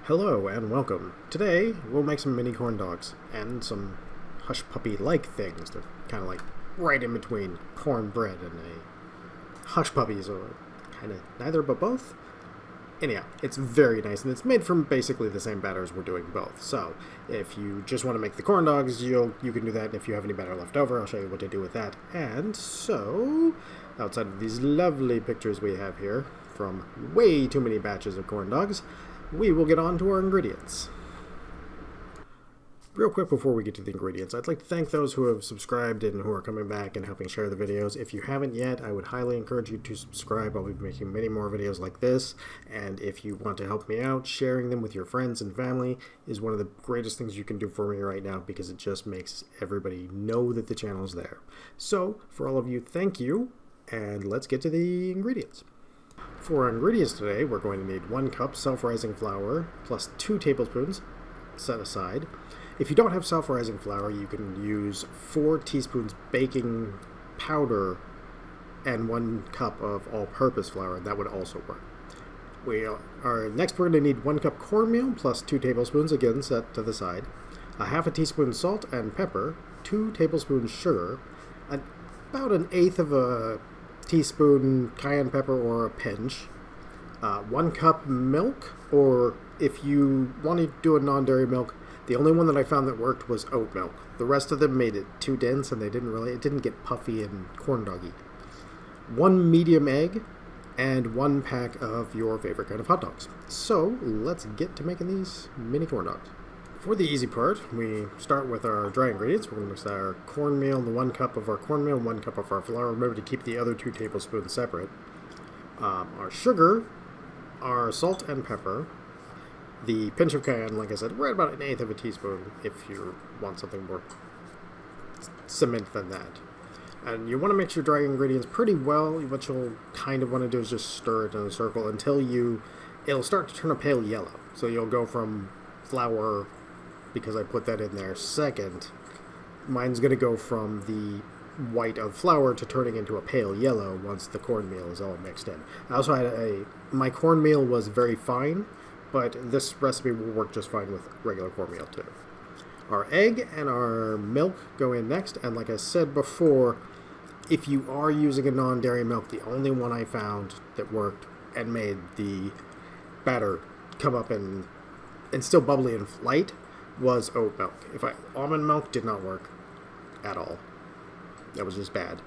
Hello and welcome. Today we'll make some mini corn dogs and some hush puppy-like things. They're kind of like right in between cornbread and a hush puppies, or kind of neither but both. Anyhow, it's very nice, and it's made from basically the same batter as we're doing both. So if you just want to make the corn dogs, you can do that. And if you have any batter left over, I'll show you what to do with that. And so, outside of these lovely pictures we have here from way too many batches of corn dogs, we will get on to our ingredients. Real quick before we get to the ingredients, I'd like to thank those who have subscribed and who are coming back and helping share the videos. If you haven't yet, I would highly encourage you to subscribe. I'll be making many more videos like this, and if you want to help me out, sharing them with your friends and family is one of the greatest things you can do for me right now, because it just makes everybody know that the channel is there. So, for all of you, thank you, and let's get to the ingredients. For our ingredients today, we're going to need 1 cup self-rising flour plus 2 tablespoons set aside. If you don't have self-rising flour, you can use 4 teaspoons baking powder and 1 cup of all-purpose flour. That would also work. Next we're going to need 1 cup cornmeal plus 2 tablespoons, again set to the side, a half a teaspoon salt and pepper, 2 tablespoons sugar, about an eighth of a teaspoon cayenne pepper or a pinch, 1 cup milk, or if you want to do a non-dairy milk, the only one that I found that worked was oat milk. The rest of them made it too dense, and it didn't get puffy and corn doggy. 1 medium egg, and 1 pack of your favorite kind of hot dogs. So let's get to making these mini corn dogs. For the easy part, we start with our dry ingredients. We're going to mix our cornmeal, the 1 cup of our cornmeal, 1 cup of our flour. Remember to keep the other 2 tablespoons separate. Our sugar, our salt and pepper, the pinch of cayenne, like I said, right about an eighth of a teaspoon if you want something more cement than that. And you want to mix your dry ingredients pretty well. What you'll kind of want to do is just stir it in a circle until it'll start to turn a pale yellow. So you'll go from flour, because I put that in there second, mine's going to go from the white of flour to turning into a pale yellow once the cornmeal is all mixed in. I also had my cornmeal was very fine, but this recipe will work just fine with regular cornmeal too. Our egg and our milk go in next, and like I said before, if you are using a non-dairy milk, the only one I found that worked and made the batter come up and still bubbly and light was oat milk. Almond milk did not work at all. That was just bad.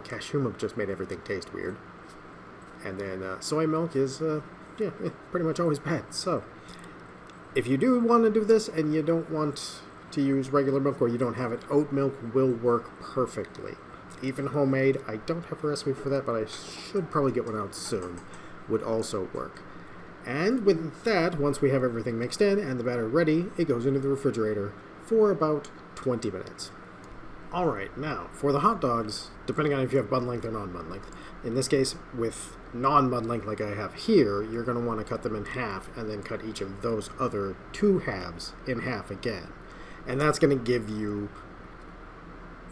Cashew milk just made everything taste weird. And then soy milk is, pretty much always bad. So, if you do want to do this and you don't want to use regular milk, or you don't have it, oat milk will work perfectly. Even homemade, I don't have a recipe for that, but I should probably get one out soon, would also work. And with that, once we have everything mixed in and the batter ready, it goes into the refrigerator for about 20 minutes. Alright, now, for the hot dogs, depending on if you have bun length or non-bun length, in this case, with non-bun length like I have here, you're going to want to cut them in half and then cut each of those other 2 halves in half again. And that's going to give you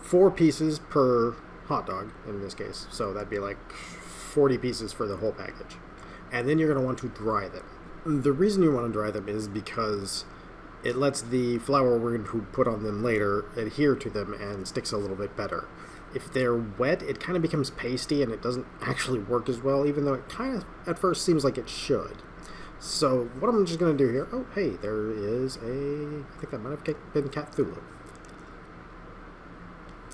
4 pieces per hot dog, in this case. So that'd be like 40 pieces for the whole package. And then you're going to want to dry them. The reason you want to dry them is because it lets the flour we're going to put on them later adhere to them and sticks a little bit better. If they're wet, it kind of becomes pasty and it doesn't actually work as well, even though it kind of at first seems like it should. So what I'm just going to do here, oh hey, there is I think that might have been Cthulhu.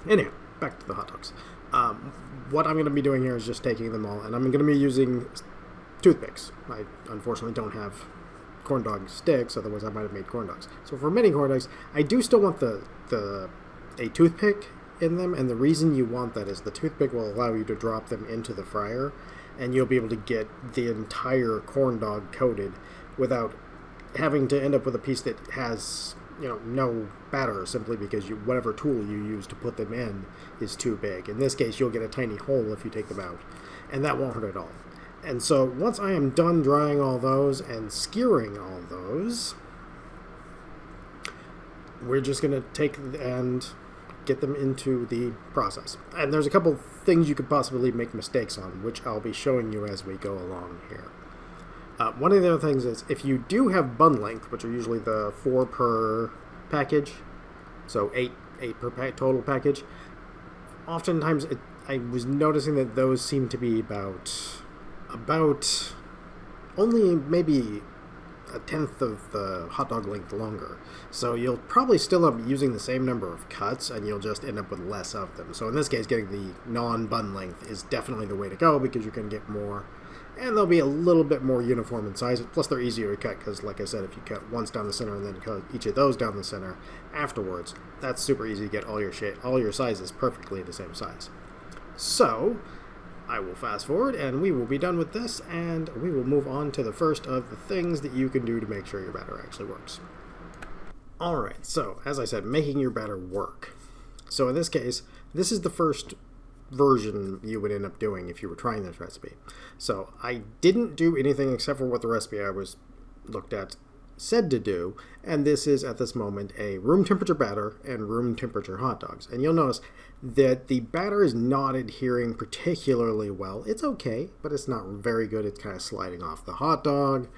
Anyhow, back to the hot dogs. What I'm going to be doing here is just taking them all, and I'm going to be using toothpicks. I unfortunately don't have corn dog sticks, otherwise I might have made corn dogs. So for mini corn dogs, I do still want a toothpick in them, and the reason you want that is the toothpick will allow you to drop them into the fryer, and you'll be able to get the entire corn dog coated without having to end up with a piece that has, no batter, simply because whatever tool you use to put them in is too big. In this case, you'll get a tiny hole if you take them out, and that won't hurt at all. And so once I am done drying all those and skewering all those, we're just going to take and get them into the process. And there's a couple things you could possibly make mistakes on, which I'll be showing you as we go along here. One of the other things is if you do have bun length, which are usually the 4 per package, so 8 per total package, oftentimes I was noticing that those seem to be about only maybe a tenth of the hot dog length longer. So you'll probably still end up using the same number of cuts, and you'll just end up with less of them. So in this case, getting the non-bun length is definitely the way to go, because you can get more, and they'll be a little bit more uniform in size. Plus, they're easier to cut, because like I said, if you cut once down the center and then cut each of those down the center afterwards, that's super easy to get all your sizes perfectly the same size. So I will fast forward, and we will be done with this, and we will move on to the first of the things that you can do to make sure your batter actually works. Alright, so as I said, making your batter work. So in this case, this is the first version you would end up doing if you were trying this recipe. So I didn't do anything except for what the recipe I was looked at said to do, and this is at this moment a room temperature batter and room temperature hot dogs. And you'll notice that the batter is not adhering particularly well. It's okay, but it's not very good. It's kind of sliding off the hot dog,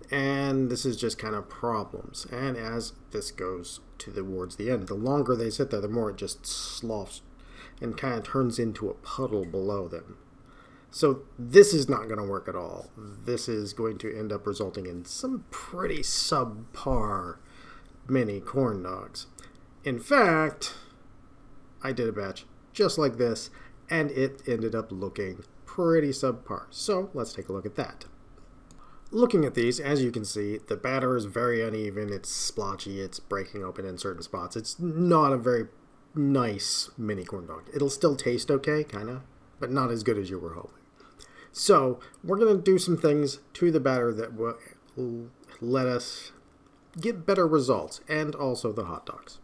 and this is just kind of problems. And as this goes towards the end, the longer they sit there, the more it just sloughs and kind of turns into a puddle below them. So this is not going to work at all. This is going to end up resulting in some pretty subpar mini corn dogs. In fact, I did a batch just like this, and it ended up looking pretty subpar. So let's take a look at that. Looking at these, as you can see, the batter is very uneven, it's splotchy, it's breaking open in certain spots. It's not a very nice mini corn dog. It'll still taste okay, kind of, but not as good as you were hoping. So we're going to do some things to the batter that will let us get better results, and also the hot dogs.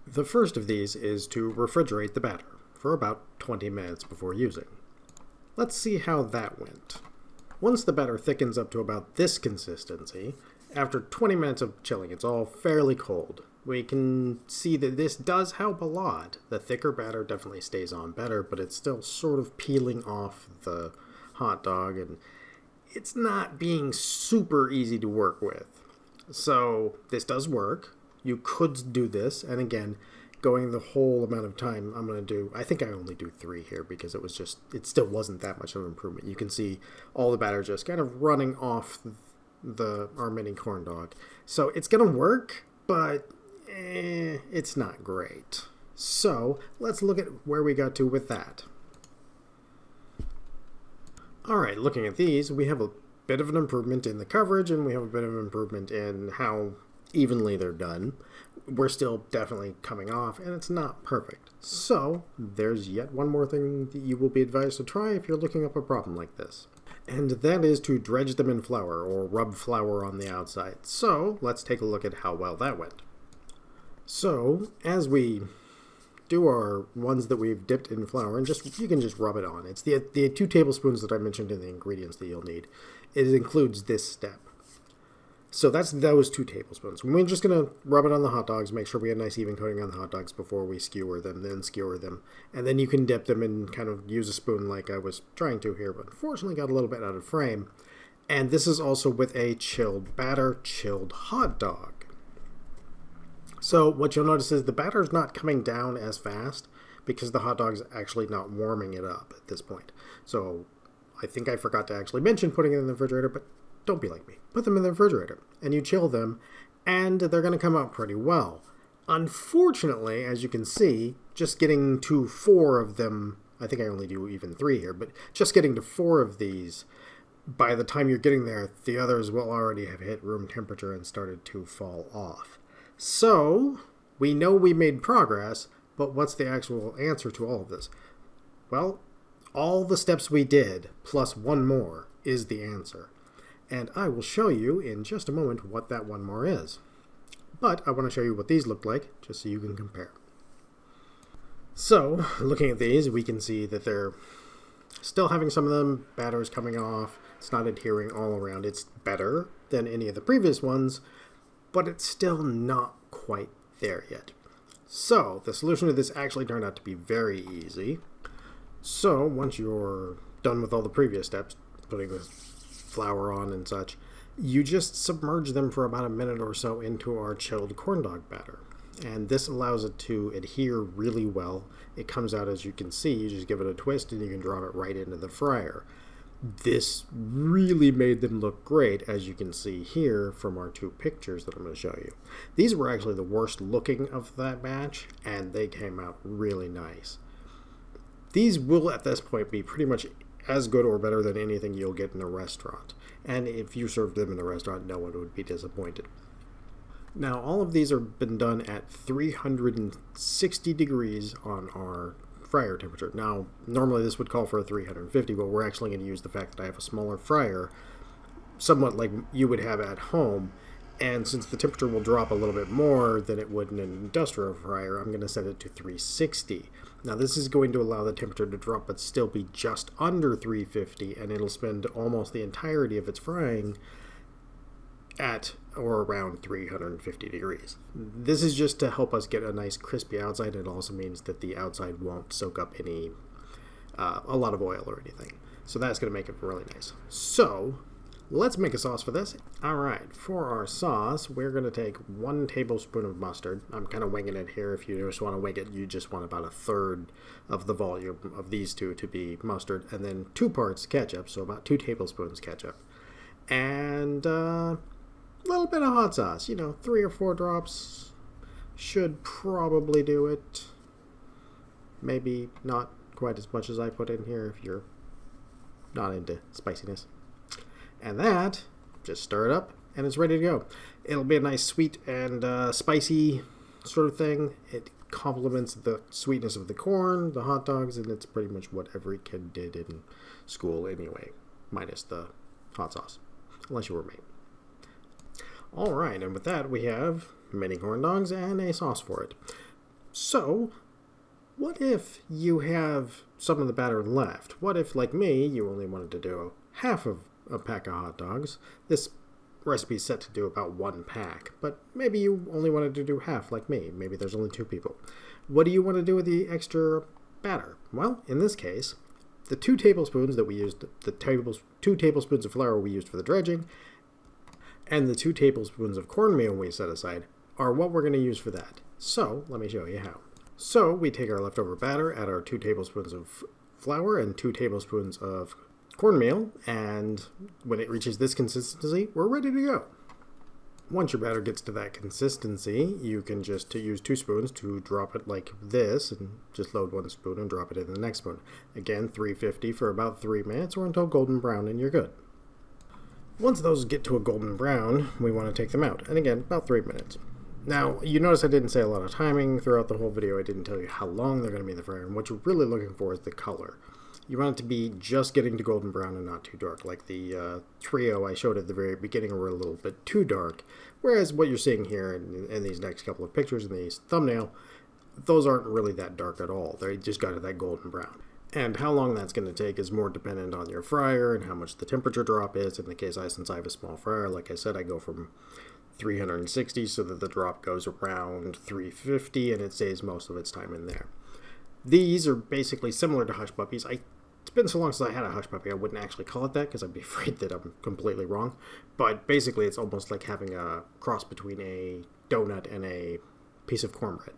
The first of these is to refrigerate the batter for about 20 minutes before using. Let's see how that went. Once the batter thickens up to about this consistency, after 20 minutes of chilling, it's all fairly cold. We can see that this does help a lot. The thicker batter definitely stays on better, but it's still sort of peeling off the hot dog, and it's not being super easy to work with. So this does work. You could do this, and again, going the whole amount of time I'm going to do, I think I only do 3 here because it still wasn't that much of an improvement. You can see all the batter just kind of running off our mini corn dog. So it's going to work, but it's not great. So let's look at where we got to with that. Alright, looking at these, we have a bit of an improvement in the coverage, and we have a bit of an improvement in how evenly they're done. We're still definitely coming off, and it's not perfect. So there's yet one more thing that you will be advised to try if you're looking up a problem like this. And that is to dredge them in flour, or rub flour on the outside. So let's take a look at how well that went. So as we do our ones that we've dipped in flour, and you can just rub it on. It's the 2 tablespoons that I mentioned in the ingredients that you'll need. It includes this step. So that's those 2 tablespoons. We're just going to rub it on the hot dogs, make sure we have a nice even coating on the hot dogs before we skewer them, then skewer them. And then you can dip them and kind of use a spoon like I was trying to here, but unfortunately got a little bit out of frame. And this is also with a chilled batter, chilled hot dog. So what you'll notice is the batter is not coming down as fast because the hot dog's actually not warming it up at this point. So I think I forgot to actually mention putting it in the refrigerator, but don't be like me. Put them in the refrigerator, and you chill them, and they're going to come out pretty well. Unfortunately, as you can see, just getting to 4 of them, I think I only do even 3 here, but just getting to 4 of these, by the time you're getting there, the others will already have hit room temperature and started to fall off. So, we know we made progress, but what's the actual answer to all of this? Well, all the steps we did, plus 1 more, is the answer. And I will show you in just a moment what that 1 more is. But I want to show you what these look like, just so you can compare. So, looking at these, we can see that they're still having some of them, batters coming off, it's not adhering all around. It's better than any of the previous ones, but it's still not quite there yet. So, the solution to this actually turned out to be very easy. So, once you're done with all the previous steps, putting the flour on and such, You just submerge them for about a minute or so into our chilled corn dog batter. And this allows it to adhere really well. It comes out, as you can see, you just give it a twist and you can drop it right into the fryer. This really made them look great, as you can see here from our two pictures that I'm going to show you. These were actually the worst looking of that batch, and they came out really nice. These will, at this point, be pretty much as good or better than anything you'll get in a restaurant. And if you served them in a restaurant, no one would be disappointed. Now, all of these have been done at 360 degrees on our fryer temperature. Now, normally this would call for a 350, but we're actually going to use the fact that I have a smaller fryer, somewhat like you would have at home, and since the temperature will drop a little bit more than it would in an industrial fryer, I'm going to set it to 360. Now, this is going to allow the temperature to drop but still be just under 350, and it'll spend almost the entirety of its frying at or around 350 degrees. This is just to help us get a nice crispy outside. It also means that the outside won't soak up any a lot of oil or anything. So that's going to make it really nice. So let's make a sauce for this. Alright, for our sauce, we're going to take 1 tablespoon of mustard. I'm kind of winging it here. If you just want to wing it, you just want about 1/3 of the volume of these two to be mustard. And then 2 parts ketchup, so about 2 tablespoons ketchup. And little bit of hot sauce, 3 or 4 drops should probably do it. Maybe not quite as much as I put in here if you're not into spiciness. And that, just stir it up and it's ready to go. It'll be a nice sweet and spicy sort of thing. It complements the sweetness of the corn, the hot dogs, and it's pretty much what every kid did in school anyway, minus the hot sauce, unless you were me. Alright, and with that we have mini corn dogs and a sauce for it. So, what if you have some of the batter left? What if, like me, you only wanted to do half of a pack of hot dogs? This recipe is set to do about 1 pack, but maybe you only wanted to do half, like me. Maybe there's only 2 people. What do you want to do with the extra batter? Well, in this case, the 2 tablespoons that we used, 2 tablespoons of flour we used for the dredging, and the 2 tablespoons of cornmeal we set aside are what we're going to use for that. So, let me show you how. So, we take our leftover batter, add our 2 tablespoons of flour and 2 tablespoons of cornmeal, and when it reaches this consistency, we're ready to go. Once your batter gets to that consistency, you can just use 2 spoons to drop it like this, and just load 1 spoon and drop it in the next spoon. Again, 350 for about 3 minutes or until golden brown, and you're good. Once those get to a golden brown, we want to take them out, and again, about 3 minutes. Now, you notice I didn't say a lot of timing throughout the whole video. I didn't tell you how long they're going to be in the fryer, and what you're really looking for is the color. You want it to be just getting to golden brown and not too dark, like the trio I showed at the very beginning were a little bit too dark, whereas what you're seeing here in these next couple of pictures in these thumbnail, those aren't really that dark at all. They just got to that golden brown. And how long that's going to take is more dependent on your fryer and how much the temperature drop is. In the case, since I have a small fryer, like I said, I go from 360 so that the drop goes around 350 and it stays most of its time in there. These are basically similar to hush puppies. It's been so long since I had a hush puppy, I wouldn't actually call it that because I'd be afraid that I'm completely wrong. But basically, it's almost like having a cross between a donut and a piece of cornbread.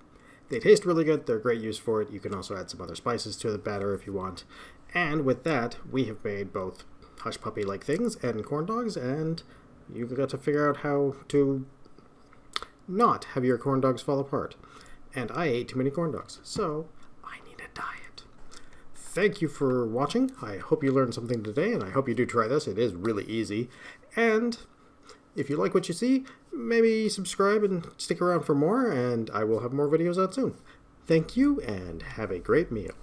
They taste really good. They're great use for it. You can also add some other spices to the batter if you want. And with that, we have made both hush puppy-like things and corn dogs, and you've got to figure out how to not have your corn dogs fall apart. And I ate too many corn dogs, so I need a diet. Thank you for watching. I hope you learned something today, and I hope you do try this. It is really easy. And if you like what you see, maybe subscribe and stick around for more, and I will have more videos out soon. Thank you, and have a great meal.